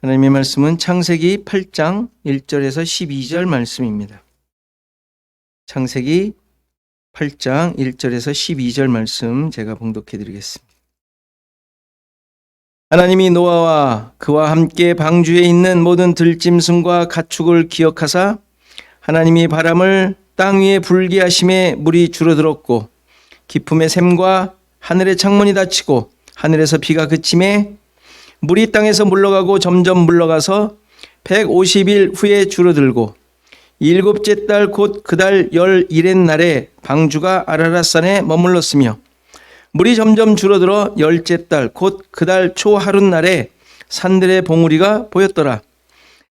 하나님의 말씀은 창세기 8장 1절에서 12절 말씀입니다. 창세기 8장 1절에서 12절 말씀 제가 봉독해 드리겠습니다. 하나님이 노아와 그와 함께 방주에 있는 모든 들짐승과 가축을 기억하사 하나님이 바람을 땅 위에 불게 하심에 물이 줄어들었고 깊음의 샘과 하늘의 창문이 닫히고 하늘에서 비가 그침에 물이 땅에서 물러가고 점점 물러가서 150일 후에 줄어들고 일곱째 달 곧 그 달 11의 날에 방주가 아라랏산에 머물렀으며 물이 점점 줄어들어 열째 달 곧 그 달 초 하룻날에 산들의 봉우리가 보였더라.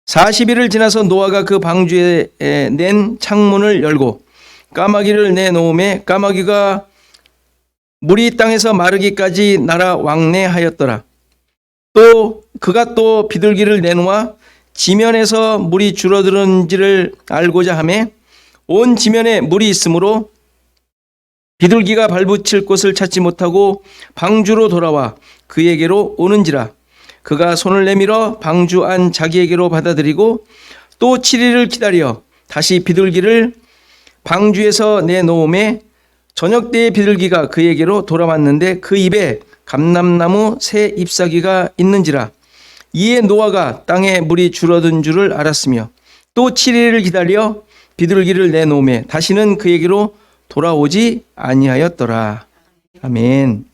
40일을 지나서 노아가 그 방주에 낸 창문을 열고 까마귀를 내놓음에 까마귀가 물이 땅에서 마르기까지 날아 왕래하였더라. 또 그가 또 비둘기를 내놓아 지면에서 물이 줄어드는지를 알고자 하매 온 지면에 물이 있으므로 비둘기가 발붙일 곳을 찾지 못하고 방주로 돌아와 그에게로 오는지라. 그가 손을 내밀어 방주 안 자기에게로 받아들이고 또 7일을 기다려 다시 비둘기를 방주에서 내놓음에 저녁 때에 비둘기가 그에게로 돌아왔는데 그 입에 감람나무 새 잎사귀가 있는지라. 이에 노아가 땅에 물이 줄어든 줄을 알았으며 또 7일을 기다려 비둘기를 내놓음에 다시는 그에게로 돌아오지 아니하였더라. 아멘.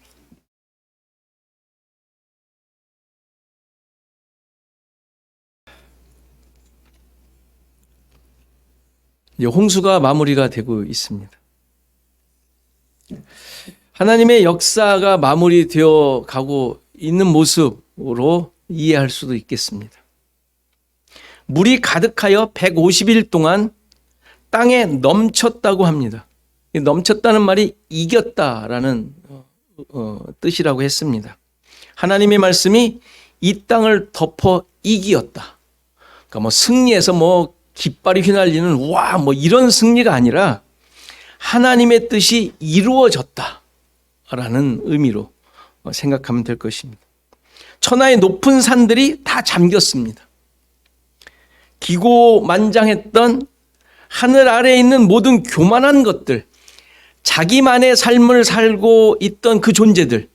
이제 홍수가 마무리가 되고 있습니다. 하나님의 역사가 마무리되어 가고 있는 모습으로 이해할 수도 있겠습니다. 물이 가득하여 150일 동안 땅에 넘쳤다고 합니다. 넘쳤다는 말이 이겼다라는 뜻이라고 했습니다. 하나님의 말씀이 이 땅을 덮어 이기었다. 그러니까 승리해서 깃발이 휘날리는 와 이런 승리가 아니라 하나님의 뜻이 이루어졌다라는 의미로 생각하면 될 것입니다. 천하의 높은 산들이 다 잠겼습니다. 기고만장했던 하늘 아래에 있는 모든 교만한 것들, 자기만의 삶을 살고 있던 그 존재들,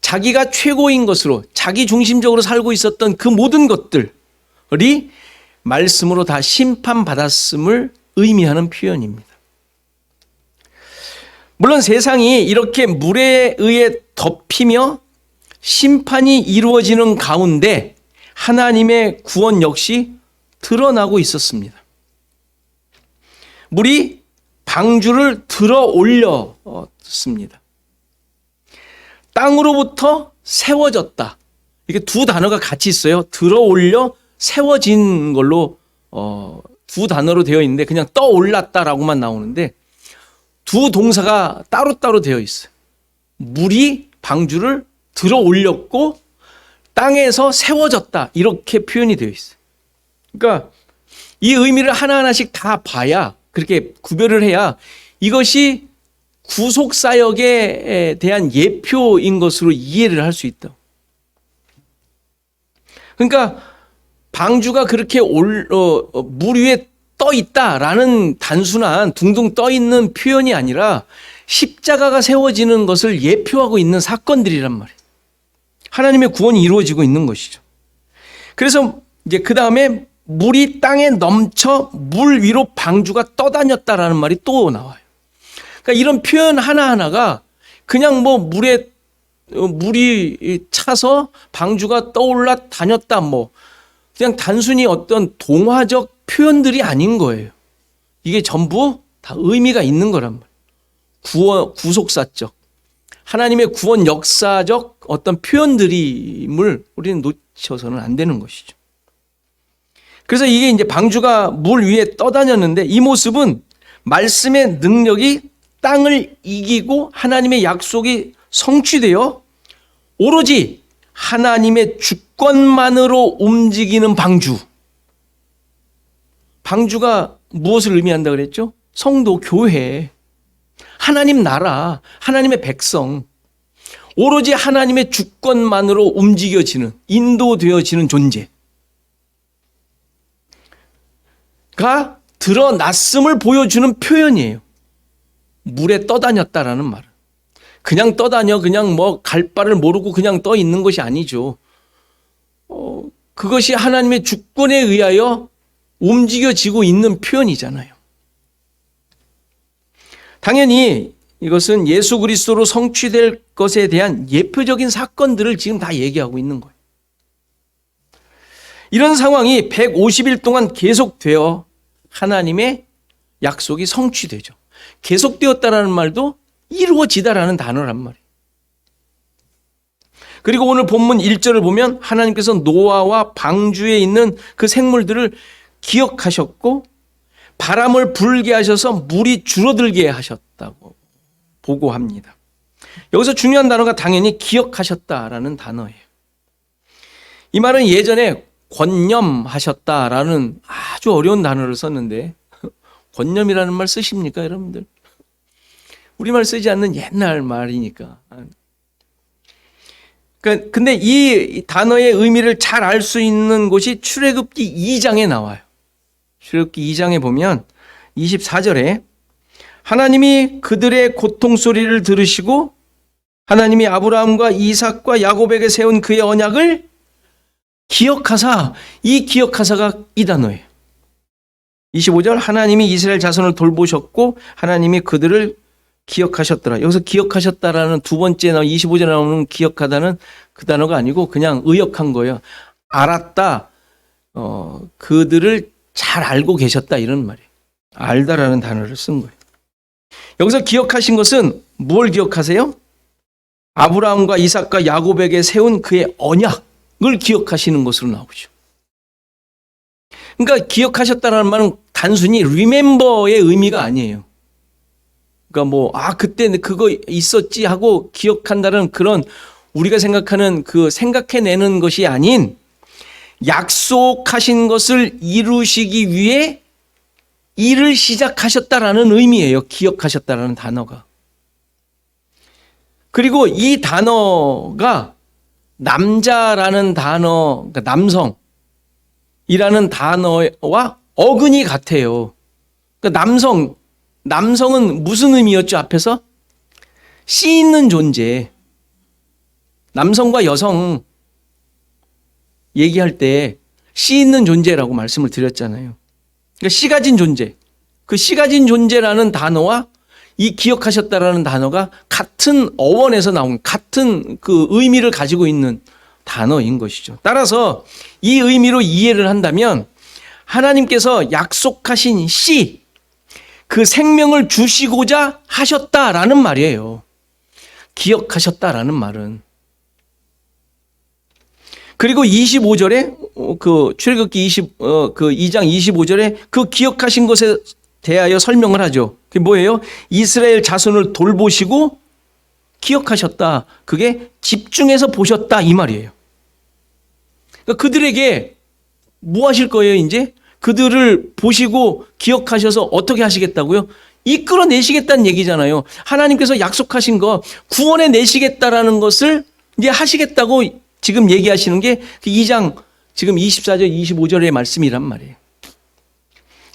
자기가 최고인 것으로 자기 중심적으로 살고 있었던 그 모든 것들이 말씀으로 다 심판받았음을 의미하는 표현입니다. 물론 세상이 이렇게 물에 의해 덮이며 심판이 이루어지는 가운데 하나님의 구원 역시 드러나고 있었습니다. 물이 방주를 들어 올렸습니다. 땅으로부터 세워졌다. 이게 두 단어가 같이 있어요. 들어 올려 세워진 걸로 두 단어로 되어 있는데 그냥 떠올랐다라고만 나오는데 두 동사가 따로따로 되어 있어요. 물이 방주를 들어 올렸고 땅에서 세워졌다. 이렇게 표현이 되어 있어요. 그러니까 이 의미를 하나하나씩 다 봐야, 그렇게 구별을 해야 이것이 구속사역에 대한 예표인 것으로 이해를 할 수 있다. 그러니까 방주가 그렇게 물 위에 떠 있다라는 단순한 둥둥 떠 있는 표현이 아니라 십자가가 세워지는 것을 예표하고 있는 사건들이란 말이에요. 하나님의 구원이 이루어지고 있는 것이죠. 그래서 이제 그 다음에 물이 땅에 넘쳐 물 위로 방주가 떠다녔다라는 말이 또 나와요. 그러니까 이런 표현 하나하나가 그냥 물이 차서 방주가 떠올라 다녔다 그냥 단순히 어떤 동화적 표현들이 아닌 거예요. 이게 전부 다 의미가 있는 거란 말이에요. 구속사적, 하나님의 구원 역사적 어떤 표현들임을 우리는 놓쳐서는 안 되는 것이죠. 그래서 이게 이제 방주가 물 위에 떠다녔는데 이 모습은 말씀의 능력이 땅을 이기고 하나님의 약속이 성취되어 오로지 하나님의 주권만으로 움직이는 방주. 방주가 무엇을 의미한다 그랬죠? 성도, 교회, 하나님 나라, 하나님의 백성, 오로지 하나님의 주권만으로 움직여지는, 인도되어지는 존재. 드러났음을 보여주는 표현이에요. 물에 떠다녔다라는 말은. 그냥 떠다녀, 그냥 뭐 갈 바를 모르고 그냥 떠 있는 것이 아니죠. 그것이 하나님의 주권에 의하여 움직여지고 있는 표현이잖아요. 당연히 이것은 예수 그리스도로 성취될 것에 대한 예표적인 사건들을 지금 다 얘기하고 있는 거예요. 이런 상황이 150일 동안 계속되어 하나님의 약속이 성취되죠. 계속되었다라는 말도 이루어지다라는 단어란 말이에요. 그리고 오늘 본문 1절을 보면 하나님께서 노아와 방주에 있는 그 생물들을 기억하셨고 바람을 불게 하셔서 물이 줄어들게 하셨다고 보고합니다. 여기서 중요한 단어가 당연히 기억하셨다라는 단어예요. 이 말은 예전에 권념하셨다라는 아주 어려운 단어를 썼는데 권념이라는 말 쓰십니까, 여러분들? 우리말 쓰지 않는 옛날 말이니까. 근데 이 단어의 의미를 잘 알 수 있는 곳이 출애굽기 2장에 나와요. 출애굽기 2장에 보면 24절에 하나님이 그들의 고통 소리를 들으시고 하나님이 아브라함과 이삭과 야곱에게 세운 그의 언약을 기억하사, 이 기억하사가 이 단어예요. 25절 하나님이 이스라엘 자손을 돌보셨고 하나님이 그들을 기억하셨더라. 여기서 기억하셨다라는 두 번째 25절에 나오는 기억하다는 그 단어가 아니고 그냥 의역한 거예요. 알았다. 그들을 잘 알고 계셨다 이런 말이에요. 알다라는 단어를 쓴 거예요. 여기서 기억하신 것은 뭘 기억하세요? 아브라함과 이삭과 야곱에게 세운 그의 언약을 기억하시는 것으로 나오죠. 그러니까 기억하셨다라는 말은 단순히 remember의 의미가 아니에요. 그러니까 그때 그거 있었지 하고 기억한다는 그런 우리가 생각하는 그 생각해내는 것이 아닌 약속하신 것을 이루시기 위해 일을 시작하셨다라는 의미예요. 기억하셨다라는 단어가. 그리고 이 단어가 남자라는 단어, 그러니까 남성이라는 단어와 어근이 같아요. 그러니까 남성은 무슨 의미였죠? 앞에서 씨 있는 존재. 남성과 여성 얘기할 때 씨 있는 존재라고 말씀을 드렸잖아요. 그러니까 씨 가진 존재. 그 씨 가진 존재라는 단어와 이 기억하셨다라는 단어가 같은 어원에서 나온 같은 그 의미를 가지고 있는 단어인 것이죠. 따라서 이 의미로 이해를 한다면 하나님께서 약속하신 씨, 그 생명을 주시고자 하셨다라는 말이에요. 기억하셨다라는 말은. 그리고 25절에 그 출애굽기 2장 25절에 그 기억하신 것에 대하여 설명을 하죠. 그게 뭐예요? 이스라엘 자손을 돌보시고 기억하셨다. 그게 집중해서 보셨다 이 말이에요. 그러니까 그들에게 뭐 하실 거예요, 이제? 그들을 보시고 기억하셔서 어떻게 하시겠다고요? 이끌어내시겠다는 얘기잖아요. 하나님께서 약속하신 거 구원해 내시겠다라는 것을 이제 하시겠다고 지금 얘기하시는 게 2장 지금 24절, 25절의 말씀이란 말이에요.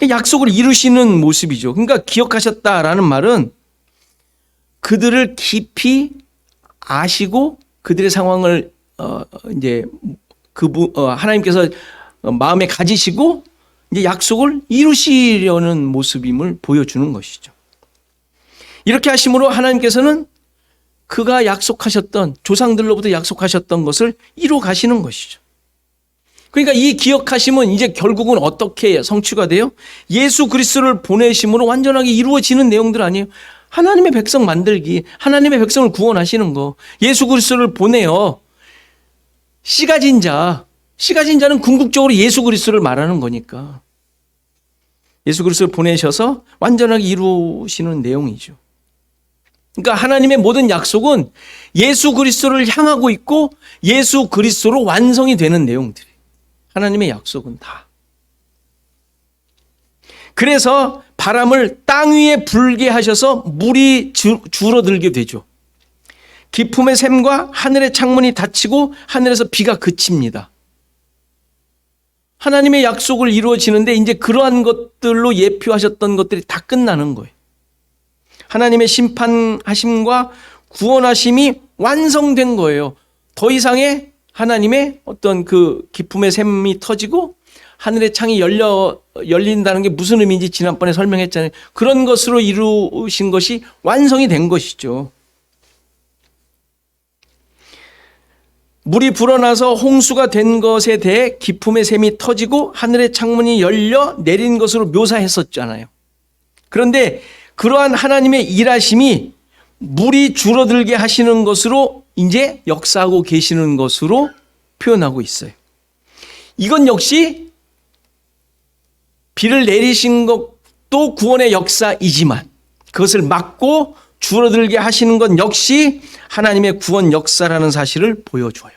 약속을 이루시는 모습이죠. 그러니까 기억하셨다라는 말은 그들을 깊이 아시고 그들의 상황을 이제 하나님께서 마음에 가지시고 이제 약속을 이루시려는 모습임을 보여주는 것이죠. 이렇게 하심으로 하나님께서는 그가 약속하셨던 조상들로부터 약속하셨던 것을 이루어 가시는 것이죠. 그러니까 이 기억하심은 이제 결국은 어떻게 성취가 돼요? 예수 그리스도를 보내심으로 완전하게 이루어지는 내용들 아니에요. 하나님의 백성 만들기, 하나님의 백성을 구원하시는 거, 예수 그리스도를 보내요. 씨 가진 자는 궁극적으로 예수 그리스도를 말하는 거니까. 예수 그리스도를 보내셔서 완전하게 이루시는 내용이죠. 그러니까 하나님의 모든 약속은 예수 그리스도를 향하고 있고 예수 그리스도로 완성이 되는 내용들이에요. 하나님의 약속은 다. 그래서 바람을 땅 위에 불게 하셔서 물이 줄어들게 되죠. 기품의 샘과 하늘의 창문이 닫히고 하늘에서 비가 그칩니다. 하나님의 약속을 이루어지는데 이제 그러한 것들로 예표하셨던 것들이 다 끝나는 거예요. 하나님의 심판하심과 구원하심이 완성된 거예요. 더 이상의 하나님의 어떤 그 기쁨의 샘이 터지고 하늘의 창이 열린다는 게 무슨 의미인지 지난번에 설명했잖아요. 그런 것으로 이루신 것이 완성이 된 것이죠. 물이 불어나서 홍수가 된 것에 대해 기쁨의 샘이 터지고 하늘의 창문이 열려 내린 것으로 묘사했었잖아요. 그런데 그러한 하나님의 일하심이 물이 줄어들게 하시는 것으로 이제 역사하고 계시는 것으로 표현하고 있어요. 이건 역시 비를 내리신 것도 구원의 역사이지만 그것을 막고 줄어들게 하시는 건 역시 하나님의 구원 역사라는 사실을 보여줘요.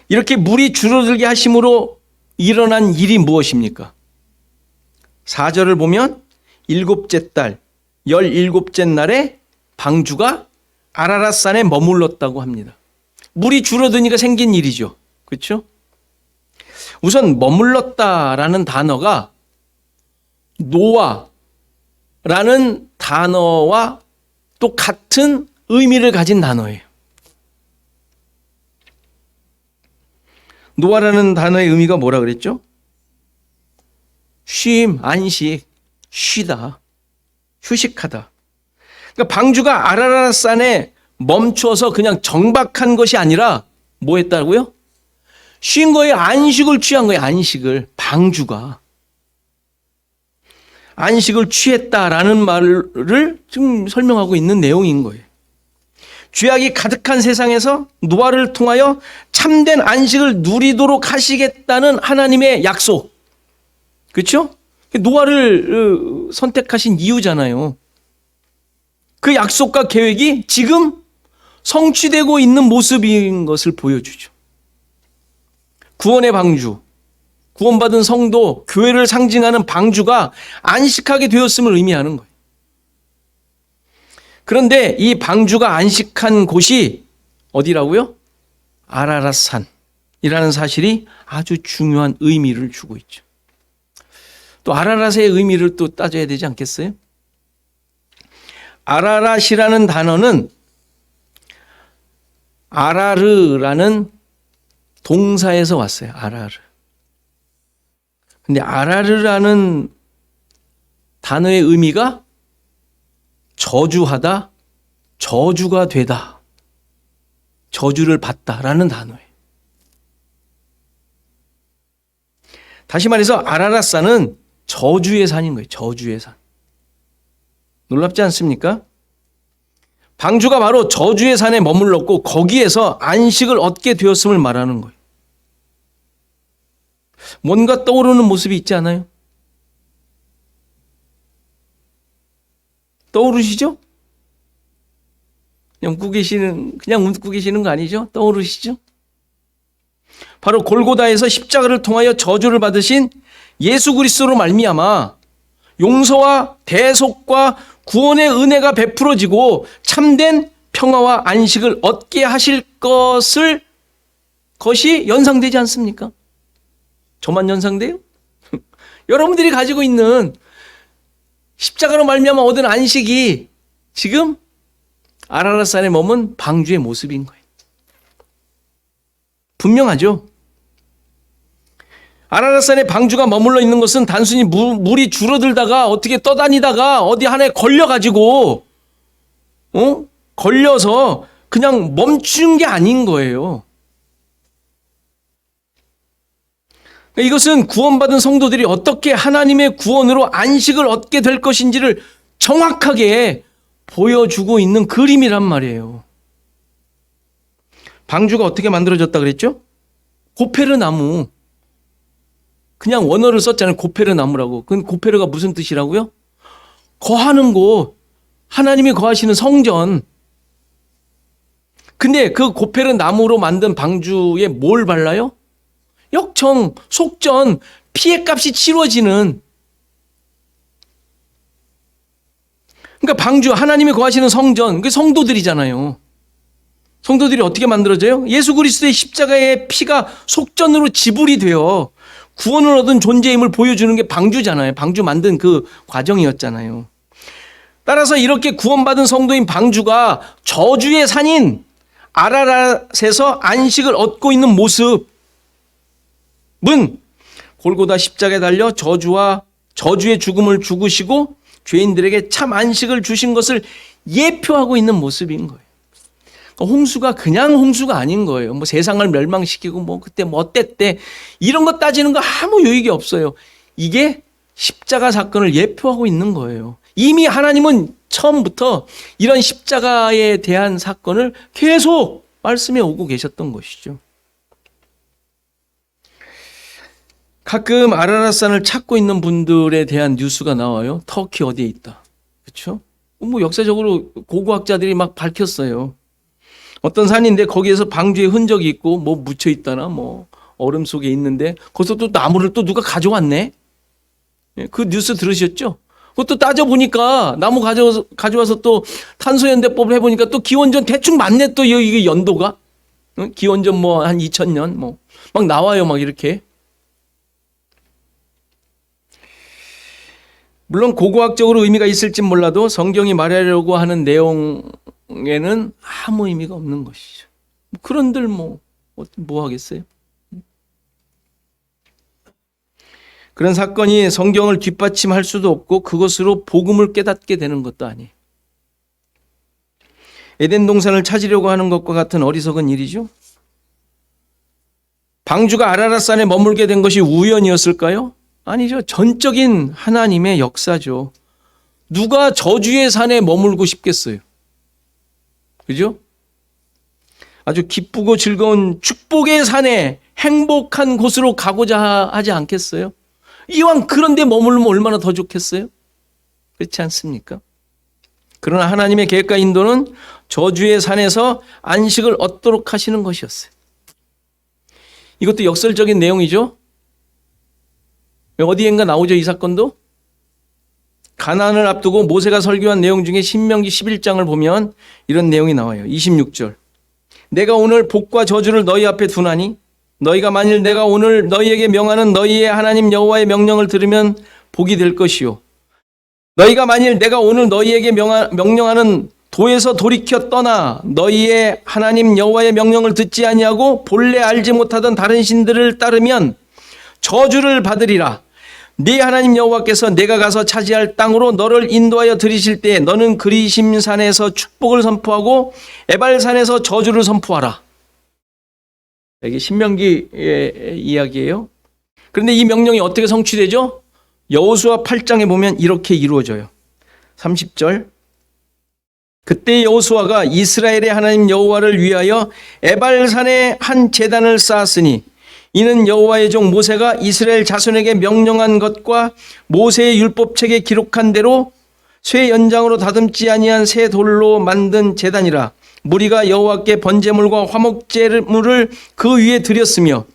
이렇게 물이 줄어들게 하심으로 일어난 일이 무엇입니까? 4절을 보면 7째 달 17째 날에 방주가 아라랏산에 머물렀다고 합니다. 물이 줄어드니까 생긴 일이죠. 그렇죠? 우선 머물렀다라는 단어가 노아라는 단어와 또 같은 의미를 가진 단어예요. 노아라는 단어의 의미가 뭐라 그랬죠? 쉼, 안식, 쉬다, 휴식하다. 그러니까 방주가 아라랏산에 멈춰서 그냥 정박한 것이 아니라 뭐 했다고요? 쉰 거예요. 안식을 취한 거예요. 안식을. 방주가. 안식을 취했다라는 말을 지금 설명하고 있는 내용인 거예요. 죄악이 가득한 세상에서 노아를 통하여 참된 안식을 누리도록 하시겠다는 하나님의 약속. 그렇죠? 노아를 선택하신 이유잖아요. 그 약속과 계획이 지금 성취되고 있는 모습인 것을 보여주죠. 구원의 방주, 구원받은 성도, 교회를 상징하는 방주가 안식하게 되었음을 의미하는 거예요. 그런데 이 방주가 안식한 곳이 어디라고요? 아라랏산이라는 사실이 아주 중요한 의미를 주고 있죠. 또 아라랏의 의미를 또 따져야 되지 않겠어요? 아라랏이라는 단어는 아라르라는 동사에서 왔어요. 아라르. 근데 아라르라는 단어의 의미가 저주하다, 저주가 되다, 저주를 받다라는 단어예요. 다시 말해서 아라랏산은 저주의 산인 거예요. 저주의 산. 놀랍지 않습니까? 방주가 바로 저주의 산에 머물렀고 거기에서 안식을 얻게 되었음을 말하는 거예요. 뭔가 떠오르는 모습이 있지 않아요? 떠오르시죠? 그냥 웃고 계시는 거 아니죠? 떠오르시죠? 바로 골고다에서 십자가를 통하여 저주를 받으신 예수 그리스도로 말미암아 용서와 대속과 구원의 은혜가 베풀어지고 참된 평화와 안식을 얻게 하실 것이 연상되지 않습니까? 저만 연상돼요? 여러분들이 가지고 있는 십자가로 말미암아 얻은 안식이 지금 아라랏산에 머문 방주의 모습인 거예요. 분명하죠? 아라랏산에 방주가 머물러 있는 것은 단순히 물이 줄어들다가 어떻게 떠다니다가 어디 하나에 걸려가지고 걸려서 그냥 멈춘 게 아닌 거예요. 이것은 구원받은 성도들이 어떻게 하나님의 구원으로 안식을 얻게 될 것인지를 정확하게 보여주고 있는 그림이란 말이에요. 방주가 어떻게 만들어졌다 그랬죠? 고페르 나무. 그냥 원어를 썼잖아요. 고페르 나무라고. 그건 고페르가 무슨 뜻이라고요? 거하는 곳. 하나님이 거하시는 성전. 근데 그 고페르 나무로 만든 방주에 뭘 발라요? 역청, 속전, 피해값이 치러지는. 그러니까 방주, 하나님이 거하시는 성전, 그게 성도들이잖아요. 성도들이 어떻게 만들어져요? 예수 그리스도의 십자가의 피가 속전으로 지불이 되어 구원을 얻은 존재임을 보여주는 게 방주잖아요. 방주 만든 그 과정이었잖아요. 따라서 이렇게 구원받은 성도인 방주가 저주의 산인 아라랏에서 안식을 얻고 있는 모습은 골고다 십자가에 달려 저주의 죽음을 죽으시고 죄인들에게 참 안식을 주신 것을 예표하고 있는 모습인 거예요. 홍수가 그냥 홍수가 아닌 거예요. 뭐 세상을 멸망시키고 뭐 그때 뭐 어땠대 이런 거 따지는 거 아무 유익이 없어요. 이게 십자가 사건을 예표하고 있는 거예요. 이미 하나님은 처음부터 이런 십자가에 대한 사건을 계속 말씀해 오고 계셨던 것이죠. 가끔 아라랏산을 찾고 있는 분들에 대한 뉴스가 나와요. 터키 어디에 있다. 그렇죠? 뭐 역사적으로 고고학자들이 막 밝혔어요. 어떤 산인데 거기에서 방주의 흔적이 있고 뭐 묻혀 있다나 뭐 얼음 속에 있는데 거기서 또 나무를 또 누가 가져왔네. 그 뉴스 들으셨죠? 그것도 따져보니까 나무 가져와서 또 탄소연대법을 해보니까 또 기원전 대충 맞네. 또 이게 연도가 기원전 뭐 한 2000년 뭐 막 나와요. 막 이렇게. 물론 고고학적으로 의미가 있을진 몰라도 성경이 말하려고 하는 내용에는 아무 의미가 없는 것이죠. 그런들 뭐 하겠어요? 그런 사건이 성경을 뒷받침할 수도 없고 그것으로 복음을 깨닫게 되는 것도 아니에요. 에덴 동산을 찾으려고 하는 것과 같은 어리석은 일이죠. 방주가 아라랏산에 머물게 된 것이 우연이었을까요? 아니죠. 전적인 하나님의 역사죠. 누가 저주의 산에 머물고 싶겠어요? 그죠? 아주 기쁘고 즐거운 축복의 산에 행복한 곳으로 가고자 하지 않겠어요? 이왕 그런 데 머물면 얼마나 더 좋겠어요? 그렇지 않습니까? 그러나 하나님의 계획과 인도는 저주의 산에서 안식을 얻도록 하시는 것이었어요. 이것도 역설적인 내용이죠. 어디엔가 나오죠, 이 사건도? 가나안을 앞두고 모세가 설교한 내용 중에 신명기 11장을 보면 이런 내용이 나와요. 26절. 내가 오늘 복과 저주를 너희 앞에 두나니 너희가 만일 내가 오늘 너희에게 명하는 너희의 하나님 여호와의 명령을 들으면 복이 될 것이요. 너희가 만일 내가 오늘 너희에게 명령하는 도에서 돌이켜 떠나 너희의 하나님 여호와의 명령을 듣지 아니하고 본래 알지 못하던 다른 신들을 따르면 저주를 받으리라. 네 하나님 여호와께서 내가 가서 차지할 땅으로 너를 인도하여 들이실 때에 너는 그리심산에서 축복을 선포하고 에발산에서 저주를 선포하라. 이게 신명기의 이야기예요. 그런데 이 명령이 어떻게 성취되죠? 여호수아 8장에 보면 이렇게 이루어져요. 30절. 그때 여호수아가 이스라엘의 하나님 여호와를 위하여 에발산에 한 제단을 쌓았으니 이는 여호와의 종 모세가 이스라엘 자손에게 명령한 것과 모세의 율법책에 기록한 대로 쇠 연장으로 다듬지 아니한 새 돌로 만든 제단이라. 무리가 여호와께 번제물과 화목제물을 그 위에 드렸으며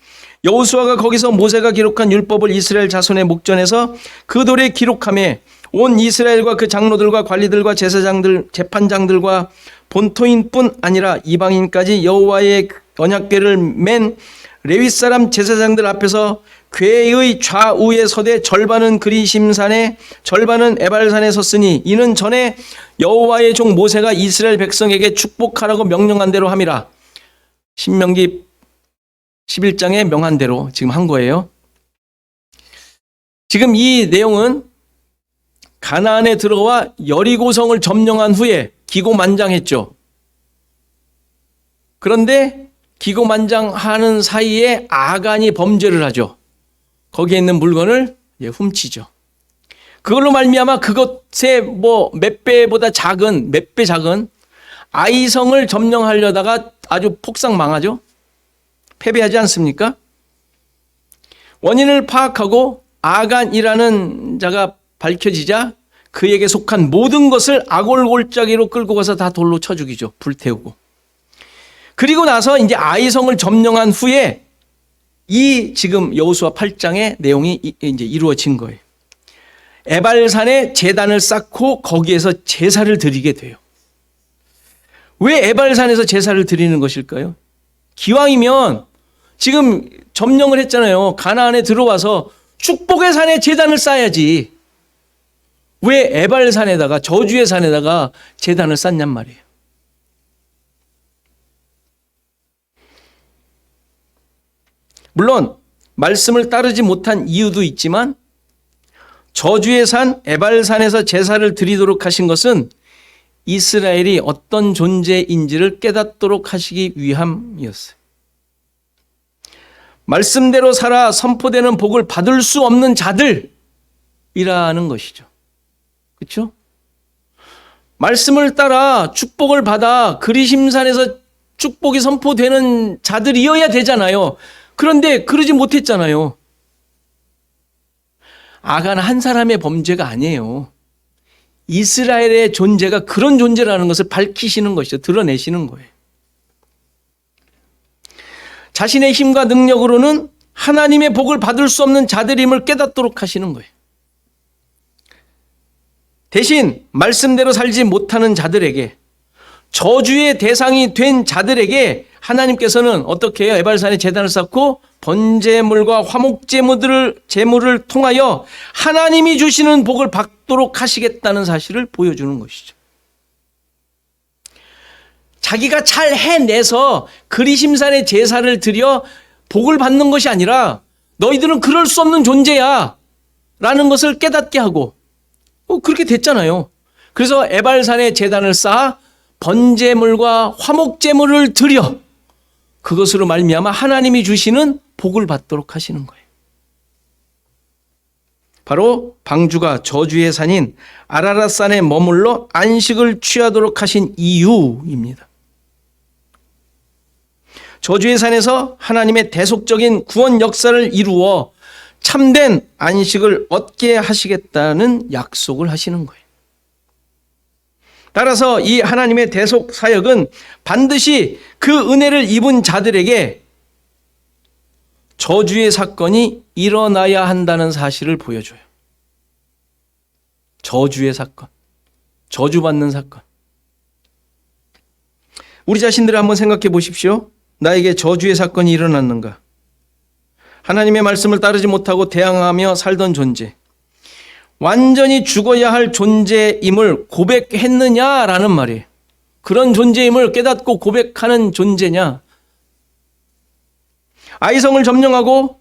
여호수아가 거기서 모세가 기록한 율법을 이스라엘 자손의 목전에서 그 돌에 기록하며 온 이스라엘과 그 장로들과 관리들과 제사장들 재판장들과 본토인뿐 아니라 이방인까지 여호와의 언약궤를 맨 레위 사람 제사장들 앞에서 궤의 좌우에 서되 절반은 그리심산에 절반은 에발산에 섰으니 이는 전에 여호와의 종 모세가 이스라엘 백성에게 축복하라고 명령한 대로 함이라. 신명기 11장에 명한 대로 지금 한 거예요. 지금 이 내용은 가나안에 들어와 여리고성을 점령한 후에 기고만장했죠. 그런데 기고만장하는 사이에 아간이 범죄를 하죠. 거기에 있는 물건을 훔치죠. 그걸로 말미암아 그것의 몇 배 작은 아이성을 점령하려다가 아주 폭삭 망하죠. 패배하지 않습니까? 원인을 파악하고 아간이라는 자가 밝혀지자 그에게 속한 모든 것을 아골골짜기로 끌고 가서 다 돌로 쳐 죽이죠. 불태우고. 그리고 나서 이제 아이성을 점령한 후에 이 지금 여호수아 8장의 내용이 이제 이루어진 거예요. 에발산에 제단을 쌓고 거기에서 제사를 드리게 돼요. 왜 에발산에서 제사를 드리는 것일까요? 기왕이면 지금 점령을 했잖아요. 가나안에 들어와서 축복의 산에 제단을 쌓아야지. 왜 에발산에다가, 저주의 산에다가 제단을 쌓냔 말이에요. 물론 말씀을 따르지 못한 이유도 있지만 저주의 산 에발산에서 제사를 드리도록 하신 것은 이스라엘이 어떤 존재인지를 깨닫도록 하시기 위함이었어요. 말씀대로 살아 선포되는 복을 받을 수 없는 자들이라는 것이죠. 그렇죠? 말씀을 따라 축복을 받아 그리심산에서 축복이 선포되는 자들이어야 되잖아요. 그런데 그러지 못했잖아요. 아간 한 사람의 범죄가 아니에요. 이스라엘의 존재가 그런 존재라는 것을 밝히시는 것이죠. 드러내시는 거예요. 자신의 힘과 능력으로는 하나님의 복을 받을 수 없는 자들임을 깨닫도록 하시는 거예요. 대신 말씀대로 살지 못하는 자들에게, 저주의 대상이 된 자들에게 하나님께서는 어떻게 해요? 에발산에 제단을 쌓고 번제물과 화목제물을 통하여 하나님이 주시는 복을 받도록 하시겠다는 사실을 보여주는 것이죠. 자기가 잘 해내서 그리심산에 제사를 드려 복을 받는 것이 아니라 너희들은 그럴 수 없는 존재야 라는 것을 깨닫게 하고 그렇게 됐잖아요. 그래서 에발산에 제단을 쌓아 번제물과 화목제물을 드려 그것으로 말미암아 하나님이 주시는 복을 받도록 하시는 거예요. 바로 방주가 저주의 산인 아라랏산에 머물러 안식을 취하도록 하신 이유입니다. 저주의 산에서 하나님의 대속적인 구원 역사를 이루어 참된 안식을 얻게 하시겠다는 약속을 하시는 거예요. 따라서 이 하나님의 대속 사역은 반드시 그 은혜를 입은 자들에게 저주의 사건이 일어나야 한다는 사실을 보여줘요. 저주의 사건, 저주받는 사건. 우리 자신들을 한번 생각해 보십시오. 나에게 저주의 사건이 일어났는가? 하나님의 말씀을 따르지 못하고 대항하며 살던 존재, 완전히 죽어야 할 존재임을 고백했느냐라는 말이에요. 그런 존재임을 깨닫고 고백하는 존재냐? 아이성을 점령하고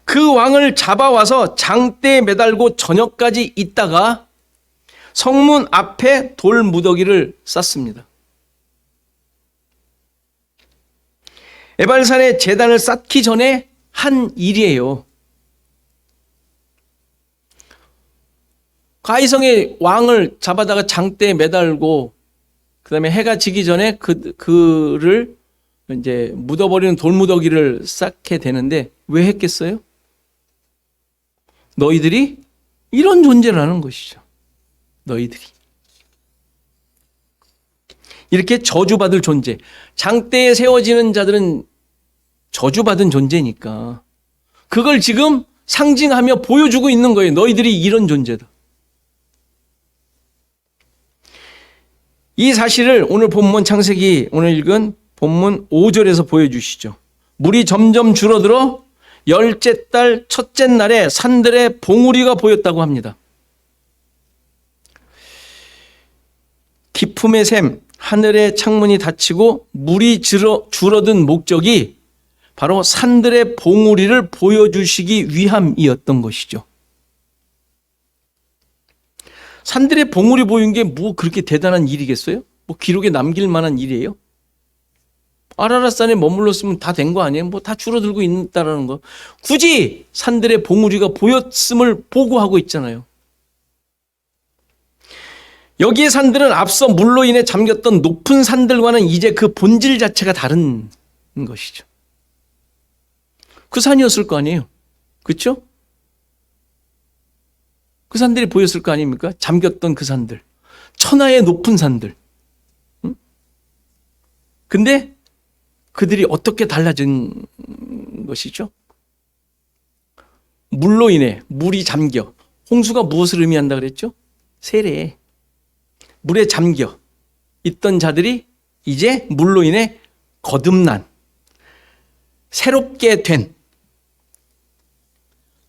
그 왕을 잡아와서 장대에 매달고 저녁까지 있다가 성문 앞에 돌 무더기를 쌓습니다. 에발산에 제단을 쌓기 전에 한 일이에요. 가이성의 왕을 잡아다가 장대에 매달고 그다음에 해가 지기 전에 그를 이제 묻어버리는 돌무더기를 쌓게 되는데 왜 했겠어요? 너희들이 이런 존재라는 것이죠. 너희들이 이렇게 저주받을 존재, 장대에 세워지는 자들은 저주받은 존재니까 그걸 지금 상징하며 보여주고 있는 거예요. 너희들이 이런 존재다. 이 사실을 오늘 본문 창세기 오늘 읽은 본문 5절에서 보여주시죠. 물이 점점 줄어들어 열째 달 첫째 날에 산들의 봉우리가 보였다고 합니다. 기품의 샘, 하늘의 창문이 닫히고 물이 줄어든 목적이 바로 산들의 봉우리를 보여주시기 위함이었던 것이죠. 산들의 봉우리 보인 게 뭐 그렇게 대단한 일이겠어요? 뭐 기록에 남길 만한 일이에요? 아라랏산에 머물렀으면 다 된 거 아니에요? 뭐 다 줄어들고 있다라는 거. 굳이 산들의 봉우리가 보였음을 보고하고 있잖아요. 여기의 산들은 앞서 물로 인해 잠겼던 높은 산들과는 이제 그 본질 자체가 다른 것이죠. 그 산이었을 거 아니에요? 그렇죠? 그 산들이 보였을 거 아닙니까? 잠겼던 그 산들. 천하의 높은 산들. 응? 근데 그들이 어떻게 달라진 것이죠? 물로 인해 물이 잠겨. 홍수가 무엇을 의미한다 그랬죠? 세례. 물에 잠겨 있던 자들이 이제 물로 인해 거듭난, 새롭게 된,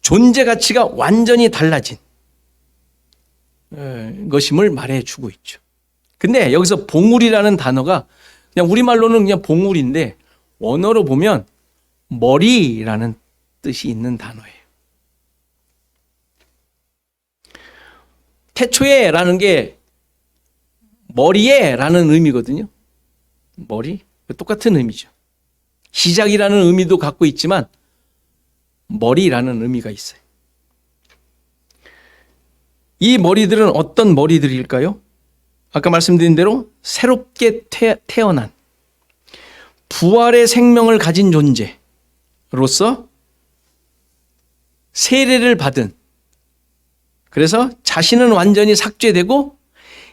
존재 가치가 완전히 달라진 것임을 말해주고 있죠. 근데 여기서 봉우리라는 단어가 그냥 우리말로는 그냥 봉우리인데 원어로 보면 머리라는 뜻이 있는 단어예요. 태초에라는 게 머리에라는 의미거든요. 머리? 똑같은 의미죠. 시작이라는 의미도 갖고 있지만 머리라는 의미가 있어요. 이 머리들은 어떤 머리들일까요? 아까 말씀드린 대로 새롭게 태어난 부활의 생명을 가진 존재로서 세례를 받은, 그래서 자신은 완전히 삭제되고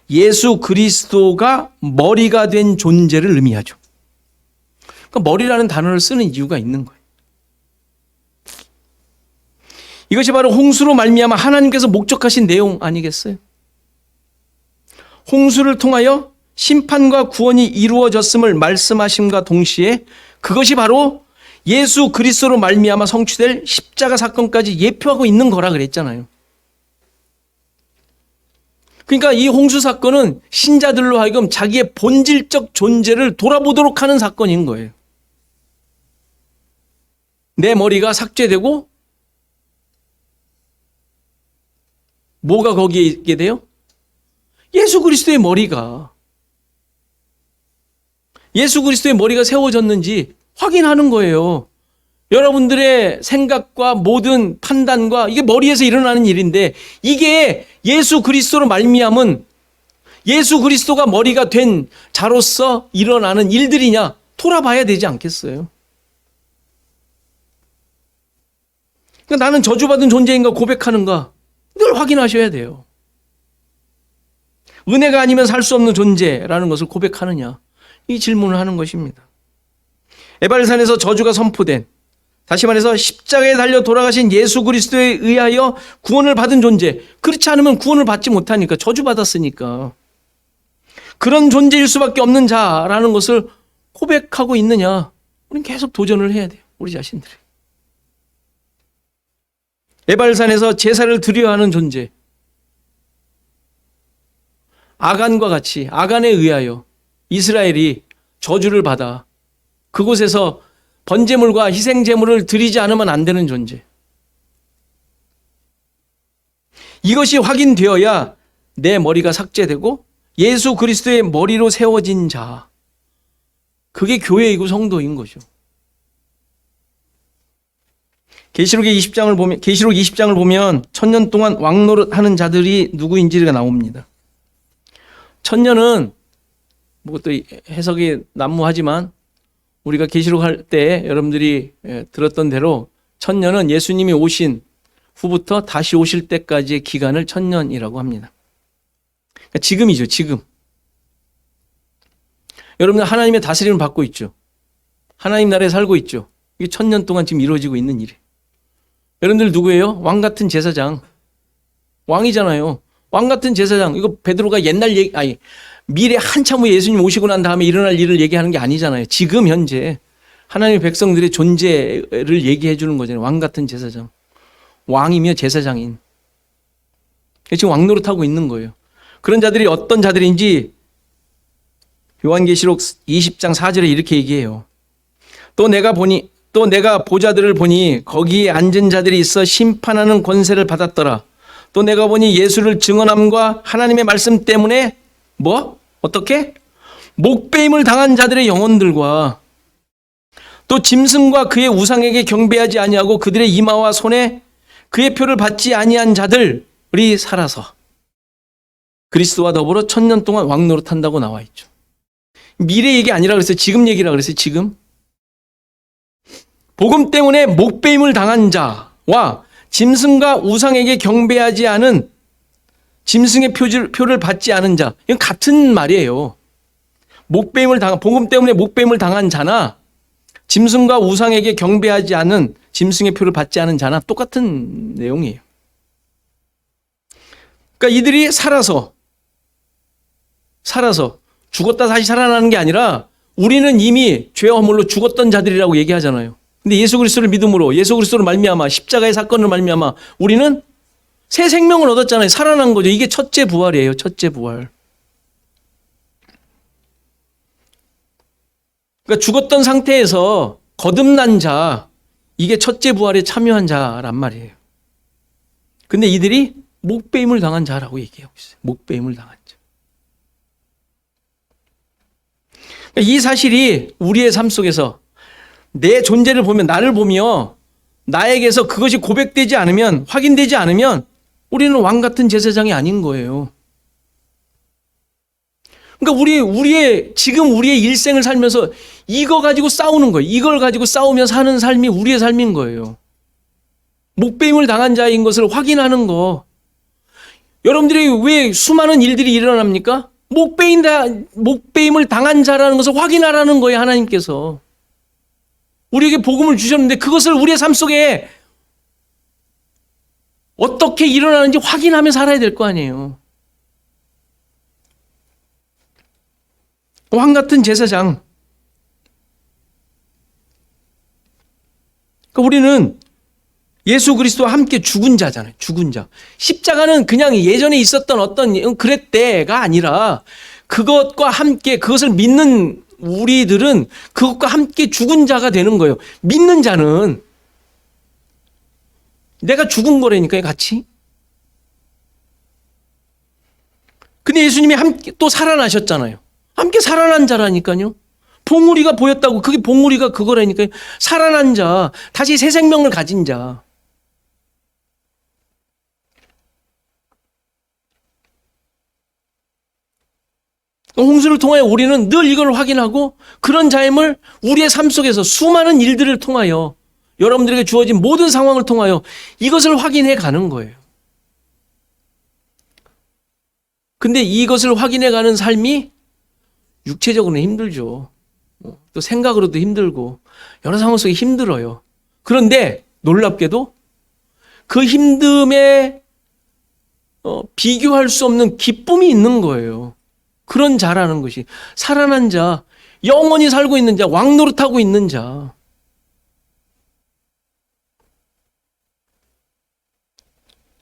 예수 그리스도가 머리가 된 존재를 의미하죠. 그러니까 머리라는 단어를 쓰는 이유가 있는 거예요. 이것이 바로 홍수로 말미암아 하나님께서 목적하신 내용 아니겠어요? 홍수를 통하여 심판과 구원이 이루어졌음을 말씀하심과 동시에 그것이 바로 예수 그리스도로 말미암아 성취될 십자가 사건까지 예표하고 있는 거라 그랬잖아요. 그러니까 이 홍수 사건은 신자들로 하여금 자기의 본질적 존재를 돌아보도록 하는 사건인 거예요. 내 머리가 삭제되고 뭐가 거기에 있게 돼요? 예수 그리스도의 머리가 세워졌는지 확인하는 거예요. 여러분들의 생각과 모든 판단과 이게 머리에서 일어나는 일인데, 이게 예수 그리스도로 말미암은 예수 그리스도가 머리가 된 자로서 일어나는 일들이냐 돌아봐야 되지 않겠어요? 그러니까 나는 저주받은 존재인가 고백하는가 늘 확인하셔야 돼요. 은혜가 아니면 살 수 없는 존재라는 것을 고백하느냐, 이 질문을 하는 것입니다. 에발산에서 저주가 선포된, 다시 말해서 십자가에 달려 돌아가신 예수 그리스도에 의하여 구원을 받은 존재, 그렇지 않으면 구원을 받지 못하니까, 저주받았으니까 그런 존재일 수밖에 없는 자라는 것을 고백하고 있느냐, 우리는 계속 도전을 해야 돼요. 우리 자신들이. 에발산에서 제사를 드려야 하는 존재, 아간과 같이 아간에 의하여 이스라엘이 저주를 받아 그곳에서 번제물과 희생제물을 드리지 않으면 안 되는 존재. 이것이 확인되어야 내 머리가 삭제되고 예수 그리스도의 머리로 세워진 자, 그게 교회이고 성도인 거죠. 계시록 20장을 보면 천년 동안 왕노릇하는 자들이 누구인지가 나옵니다. 천년은 또 해석이 난무하지만 우리가 계시록 할 때 여러분들이 들었던 대로 천년은 예수님이 오신 후부터 다시 오실 때까지의 기간을 천년이라고 합니다. 그러니까 지금이죠, 지금. 여러분들 하나님의 다스림을 받고 있죠. 하나님 나라에 살고 있죠. 이게 천년 동안 지금 이루어지고 있는 일이에요. 여러분들 누구예요? 왕 같은 제사장. 왕이잖아요. 왕 같은 제사장. 이거 베드로가 미래 한참 후에 예수님 오시고 난 다음에 일어날 일을 얘기하는 게 아니잖아요. 지금 현재 하나님의 백성들의 존재를 얘기해 주는 거잖아요. 왕 같은 제사장. 왕이며 제사장인. 지금 왕노릇하고 있는 거예요. 그런 자들이 어떤 자들인지 요한계시록 20장 4절에 이렇게 얘기해요. 또 내가 보좌들을 보니 거기에 앉은 자들이 있어 심판하는 권세를 받았더라. 또 내가 보니 예수를 증언함과 하나님의 말씀 때문에 어떻게? 목배임을 당한 자들의 영혼들과 또 짐승과 그의 우상에게 경배하지 아니하고 그들의 이마와 손에 그의 표를 받지 아니한 자들이 살아서 그리스도와 더불어 천년 동안 왕노릇한다고 나와 있죠. 미래 얘기 아니라 그랬어요. 지금 얘기라 그랬어요. 지금. 복음 때문에 목배임을 당한 자와 짐승과 우상에게 경배하지 않은, 짐승의 표를 받지 않은 자, 이건 같은 말이에요. 복음 때문에 목배임을 당한 자나 짐승과 우상에게 경배하지 않은, 짐승의 표를 받지 않은 자나 똑같은 내용이에요. 그러니까 이들이 살아서 죽었다 다시 살아나는 게 아니라 우리는 이미 죄와 허물로 죽었던 자들이라고 얘기하잖아요. 근데 예수 그리스도를 믿음으로 예수 그리스도를 말미암아 십자가의 사건을 말미암아 우리는 새 생명을 얻었잖아요. 살아난 거죠. 이게 첫째 부활이에요. 첫째 부활. 그러니까 죽었던 상태에서 거듭난 자, 이게 첫째 부활에 참여한 자란 말이에요. 근데 이들이 목배임을 당한 자라고 얘기하고 있어요. 목배임을 당한 자. 그러니까 이 사실이 우리의 삶 속에서 내 존재를 보면, 나를 보며 나에게서 그것이 고백되지 않으면, 확인되지 않으면 우리는 왕 같은 제사장이 아닌 거예요. 그러니까 지금 우리의 일생을 살면서 이거 가지고 싸우는 거예요. 이걸 가지고 싸우며 사는 삶이 우리의 삶인 거예요. 목배임을 당한 자인 것을 확인하는 거. 여러분들이 왜 수많은 일들이 일어납니까? 목배임을 당한 자라는 것을 확인하라는 거예요. 하나님께서. 우리에게 복음을 주셨는데 그것을 우리의 삶 속에 어떻게 일어나는지 확인하며 살아야 될 거 아니에요. 왕 같은 제사장. 그러니까 우리는 예수 그리스도와 함께 죽은 자잖아요. 죽은 자. 십자가는 그냥 예전에 있었던 어떤 그랬대가 아니라 그것과 함께 그것을 믿는 우리들은 그것과 함께 죽은 자가 되는 거예요. 믿는 자는 내가 죽은 거라니까요, 같이. 근데 예수님이 함께 또 살아나셨잖아요. 함께 살아난 자라니까요. 봉우리가 보였다고, 그게 봉우리가 그거라니까요. 살아난 자, 다시 새 생명을 가진 자. 홍수를 통하여 우리는 늘 이걸 확인하고 그런 자임을 우리의 삶 속에서 수많은 일들을 통하여 여러분들에게 주어진 모든 상황을 통하여 이것을 확인해 가는 거예요. 근데 이것을 확인해 가는 삶이 육체적으로는 힘들죠. 또 생각으로도 힘들고 여러 상황 속에 힘들어요. 그런데 놀랍게도 그 힘듦에 비교할 수 없는 기쁨이 있는 거예요. 그런 자라는 것이 살아난 자, 영원히 살고 있는 자, 왕노릇하고 있는 자.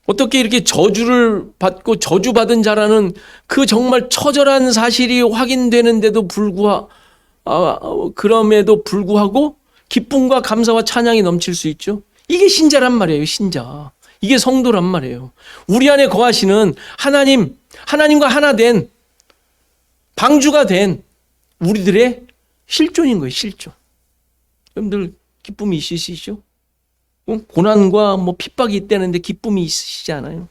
어떻게 이렇게 저주를 받고 저주받은 자라는 그 정말 처절한 사실이 확인되는데도 그럼에도 불구하고 기쁨과 감사와 찬양이 넘칠 수 있죠? 이게 신자란 말이에요, 신자. 이게 성도란 말이에요. 우리 안에 거하시는 하나님과 하나 된 방주가 된 우리들의 실존인 거예요, 실존. 여러분들 기쁨이 있으시죠? 고난과 핍박이 있다는데 기쁨이 있으시지 않아요?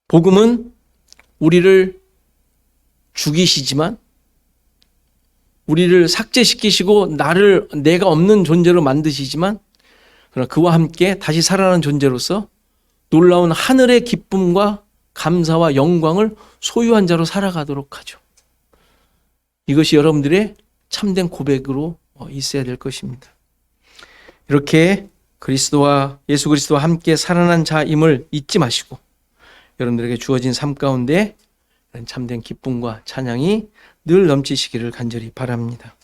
복음은 우리를 죽이시지만 우리를 삭제시키시고 내가 없는 존재로 만드시지만 그러나 그와 함께 다시 살아나는 존재로서 놀라운 하늘의 기쁨과 감사와 영광을 소유한 자로 살아가도록 하죠. 이것이 여러분들의 참된 고백으로 있어야 될 것입니다. 이렇게 예수 그리스도와 함께 살아난 자임을 잊지 마시고 여러분들에게 주어진 삶 가운데 참된 기쁨과 찬양이 늘 넘치시기를 간절히 바랍니다.